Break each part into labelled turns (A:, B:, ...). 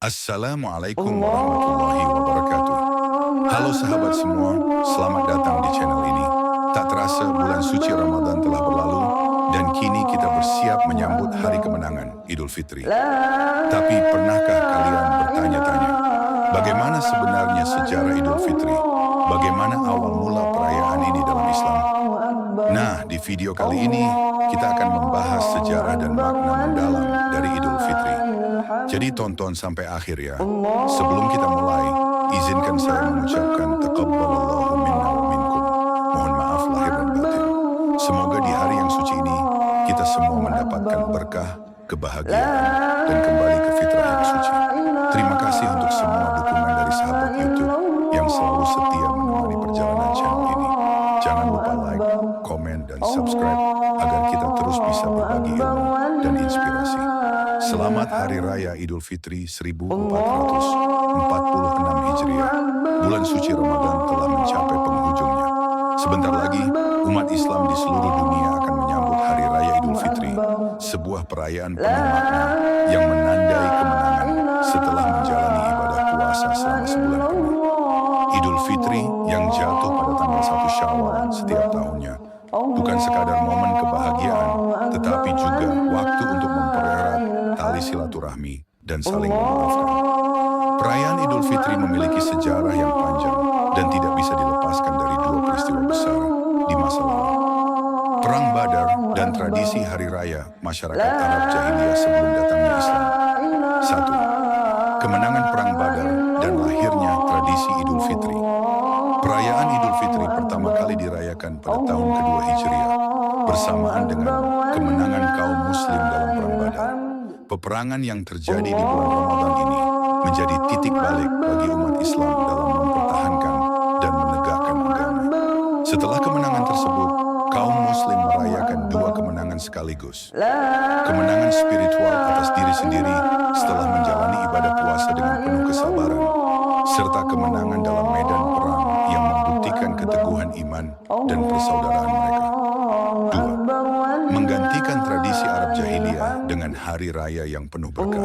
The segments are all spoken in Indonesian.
A: Assalamualaikum warahmatullahi wabarakatuh. Halo sahabat semua, selamat datang di channel ini. Tak terasa bulan suci Ramadan telah berlalu dan kini kita bersiap menyambut hari kemenangan Idul Fitri. Tapi pernahkah kalian bertanya-tanya, bagaimana sebenarnya sejarah Idul Fitri? Bagaimana awal mula perayaan ini dalam Islam? Nah, di video kali ini kita akan membahas sejarah dan makna mendalam dari Idul Fitri. Jadi tonton sampai akhir ya. Sebelum kita mulai, izinkan saya mengucapkan taqabbalallahu minna wa minkum. Mohon maaf lahir dan batin. Semoga di hari yang suci ini kita semua mendapatkan berkah, kebahagiaan, dan kembali ke fitrah yang suci. Terima kasih untuk semua dukungan dari sahabat YouTube yang selalu setia menemani perjalanan channel ini. Jangan lupa like, komen, dan subscribe agar kita terus bisa berbagi ilmu dan inspirasi. Selamat Hari Raya Idul Fitri 1446 Hijriah. Bulan suci Ramadan telah mencapai penghujungnya. Sebentar lagi, umat Islam di seluruh dunia akan menyambut Hari Raya Idul Fitri, sebuah perayaan penuh makna yang menandai kemenangan setelah menjalani ibadah puasa selama sebulan penuh. Idul Fitri yang jatuh pada tanggal 1 Syawal setiap tahunnya bukan sekadar momen kebahagiaan, tetapi juga waktu untuk mempererat tali silaturahmi dan saling memaafkan. Perayaan Idul Fitri memiliki sejarah yang panjang dan tidak bisa dilepaskan dari dua peristiwa besar di masa lalu. Perang Badar dan tradisi Hari Raya masyarakat Arab Jahiliyah sebelum datangnya Islam. 1. Kemenangan Perang Badar dan lahirnya tradisi Idul Fitri. Perayaan Idul Fitri pertama kali dirayakan pada tahun kedua Hijriah, bersamaan dengan kemenangan kaum Muslim dalam Perang Badar. Peperangan yang terjadi di bulan Ramadan ini menjadi titik balik bagi umat Islam dalam mempertahankan dan menegakkan agama. Setelah kemenangan tersebut, kaum Muslim merayakan dua kemenangan sekaligus. Kemenangan spiritual atas diri sendiri setelah menjalani ibadah puasa dengan penuh kesabaran, serta kemenangan dalam medan perang yang membuktikan keteguhan iman dan persaudaraan mereka. 2. Menggantikan tradisi Arab Jahiliyah dengan hari raya yang penuh berkah.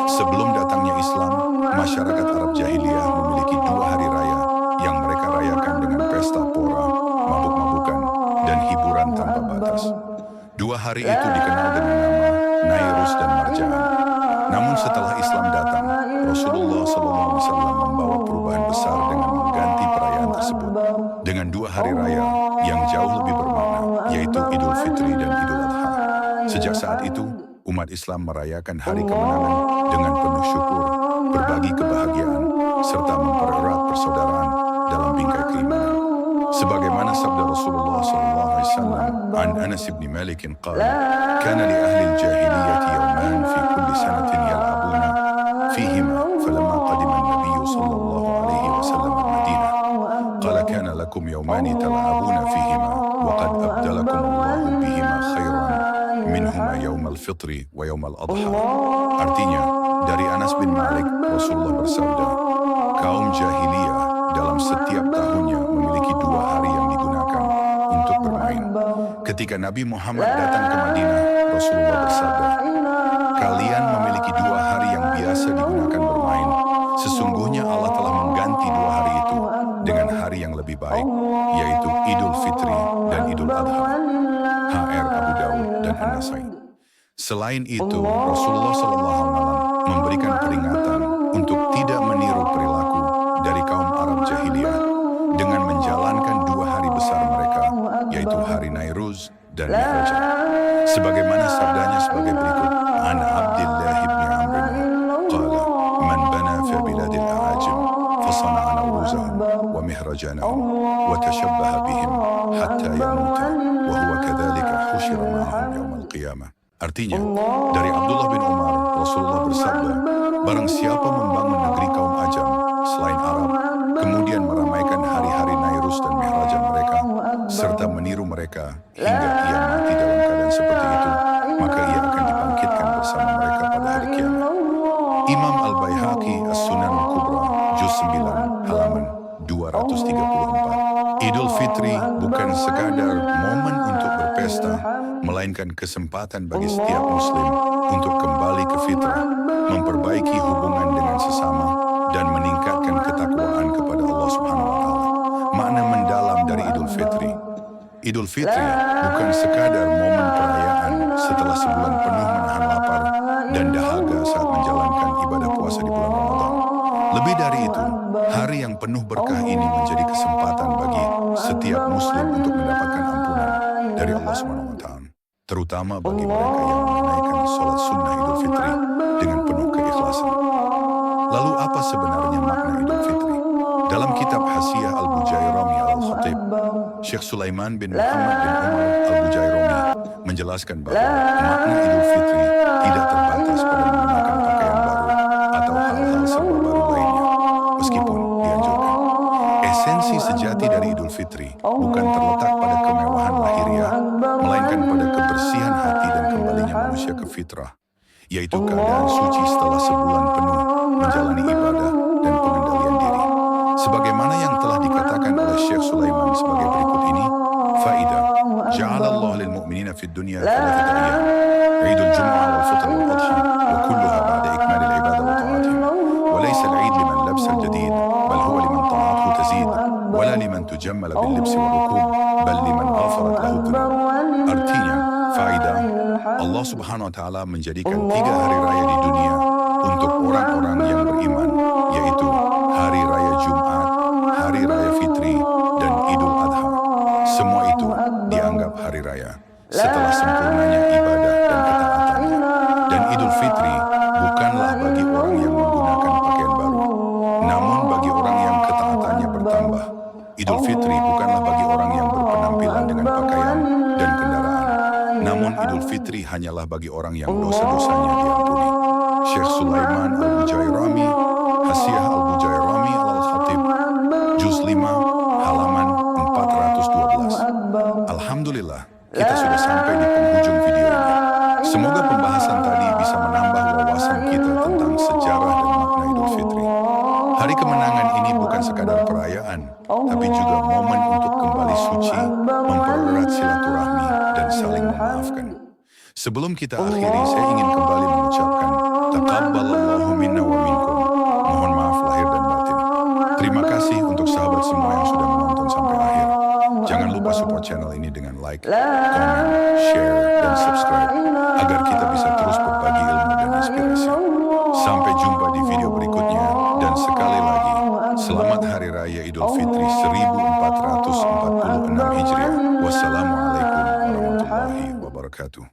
A: Sebelum datangnya Islam, masyarakat Arab Jahiliyah memiliki dua hari raya yang mereka rayakan dengan pesta pora, mabuk-mabukan, dan hiburan tanpa batas. Dua hari itu dikenal dengan nama Nairus dan Marjaan. Namun setelah Islam datang, Rasulullah SAW membawa perubahan besar dengan mengganti perayaan tersebut dengan dua hari raya yang jauh lebih bermakna, yaitu Idul Fitri dan Idul Adha. Sejak saat itu, umat Islam merayakan hari kemenangan dengan penuh syukur, berbagi kebahagiaan, serta mempererat persaudaraan dalam bingkai keimanan. Sebagaimana sabda Rasulullah SAW an Anas bin Malik qala, "Kana li ahli al-jahiliyyah yawman fi kulli sanatin yal'abuna fihima, falamma qadima an-nabiy sallallahu alaihi wasallam al-Madinah, qala kana lakum yawmani tal'abuna fihima, wa qad abdalakum Allahu bihima khairan minhuma yawm al-fitri wa yawm al-adha." Artinya, dari Anas bin Malik, Rasulullah bersabda, kaum jahiliyah dalam setiap tahunnya memiliki dua hari yang digunakan untuk bermain. Ketika Nabi Muhammad datang ke Madinah, Rasulullah bersabda, "Kalian memiliki dua hari yang biasa digunakan bermain. Sesungguhnya Allah telah mengganti dua hari itu dengan hari yang lebih baik, yaitu Idul Fitri dan Idul Adha." HR Abu Dawud dan An-Nasai. Selain itu, Rasulullah SAW memberikan peringatan untuk tidak meniru perilaku dari kaum Arab Jahiliyah dengan menjalankan dua hari besar mereka, yaitu hari Nairuz dan Mi'raj. Sebagaimana sabdanya sebagai berikut, An Abdillah ibn Amr qala, "Man bana fi biladil a'ajim fasana'a nawruzahum wa mihrajanahum wa tashabbaha bihim hatta yamuta wa huwa kadzalika husyira ma'ahum yawmal qiyamah." Artinya, dari Abdullah bin Umar, Rasulullah bersabda, barang siapa membangun negeri kaum Ajam selain Arab, kemudian meramaikan hari-hari Nairus dan Mihrajan mereka, serta meniru mereka hingga ia mati dalam keadaan seperti itu, maka ia akan dibangkitkan bersama mereka pada hari kiamat. Imam Al-Baihaqi As-Sunan Al-Kubra, Juz 9, halaman 234. Idul Fitri bukan sekadar momen untuk berpesta, melainkan kesempatan bagi setiap muslim untuk kembali ke fitrah, memperbaiki hubungan dengan Idul Fitri bukan sekadar momen perayaan setelah sebulan penuh menahan lapar dan dahaga saat menjalankan ibadah puasa di bulan Ramadan. Lebih dari itu, hari yang penuh berkah ini menjadi kesempatan bagi setiap muslim untuk mendapatkan ampunan dari Allah SWT, terutama bagi mereka yang menunaikan sholat sunnah Idul Fitri dengan penuh keikhlasan. Lalu apa sebenarnya makna Idul Fitri? Dalam kitab Hasyiah Al-Bujairami Al-Khatib, Syekh Sulaiman bin Muhammad bin Umar Al-Bujairami menjelaskan bahwa makna Idul Fitri tidak terbatas pada menggunakan pakaian baru atau hal-hal serba baru lainnya, meskipun dianjurkan. Esensi sejati dari Idul Fitri bukan terletak pada kemewahan lahiriah, melainkan pada kebersihan hati dan kembalinya manusia ke fitrah, yaitu keadaan suci setelah sebulan penuh menjalani ibadah dan pengendalian diri. Sebagaimana yang telah dikatakan oleh Syekh Sulaiman sebagai berikut ini, Faidah, Ja'alallah lil mu'minina fid dunya thalathata ayyam, Idul Jum'ah wal Fitr wal Adha, wa kulluha ba'da ikmal al ibadah wa ta'atihim. Wa laysa al-Eid liman labsa al-jadid, bal huwa liman ta'athu tazid, wa la liman tujammala bil libsi wal rukub, bal liman ghafarat lahu dhunub. Artinya, Faidah, Allah Subhanahu wa taala menjadikan 3 hari raya di dunia untuk orang-orang yang beriman, yaitu Hari Raya Jumat, Hari Raya Fitri, dan Idul Adha. Semua itu dianggap hari raya setelah sempurnanya ibadah dan ketaatannya. Dan Idul Fitri bukanlah bagi orang yang menggunakan pakaian baru, namun bagi orang yang ketaatannya bertambah. Idul Fitri bukanlah bagi orang yang berpenampilan dengan pakaian dan kendaraan, namun Idul Fitri hanyalah bagi orang yang dosa-dosanya diampuni. Syekh Sulaiman Al-Bujairami, Hasyiah Al-Bujairami Al-Khatib, Juz 5, halaman 412. Alhamdulillah, kita sudah sampai di penghujung video ini. Semoga pembahasan tadi bisa menambah wawasan kita tentang sejarah dan makna Idul Fitri. Hari kemenangan ini bukan sekadar perayaan, tapi juga momen untuk kembali suci, mempererat silaturahmi, dan saling memaafkan. Sebelum kita akhiri, saya ingin kembali mengucapkan Taqabbalallahu minna wa minkum. Mohon maaf lahir dan batin. Terima kasih untuk sahabat semua yang sudah menonton sampai akhir. Jangan lupa support channel ini dengan like, comment, share, dan subscribe agar kita bisa terus berbagi ilmu dan inspirasi. Sampai jumpa di video berikutnya, dan sekali lagi, selamat Hari Raya Idul Fitri 1446 Hijriah. Wassalamualaikum warahmatullahi wabarakatuh.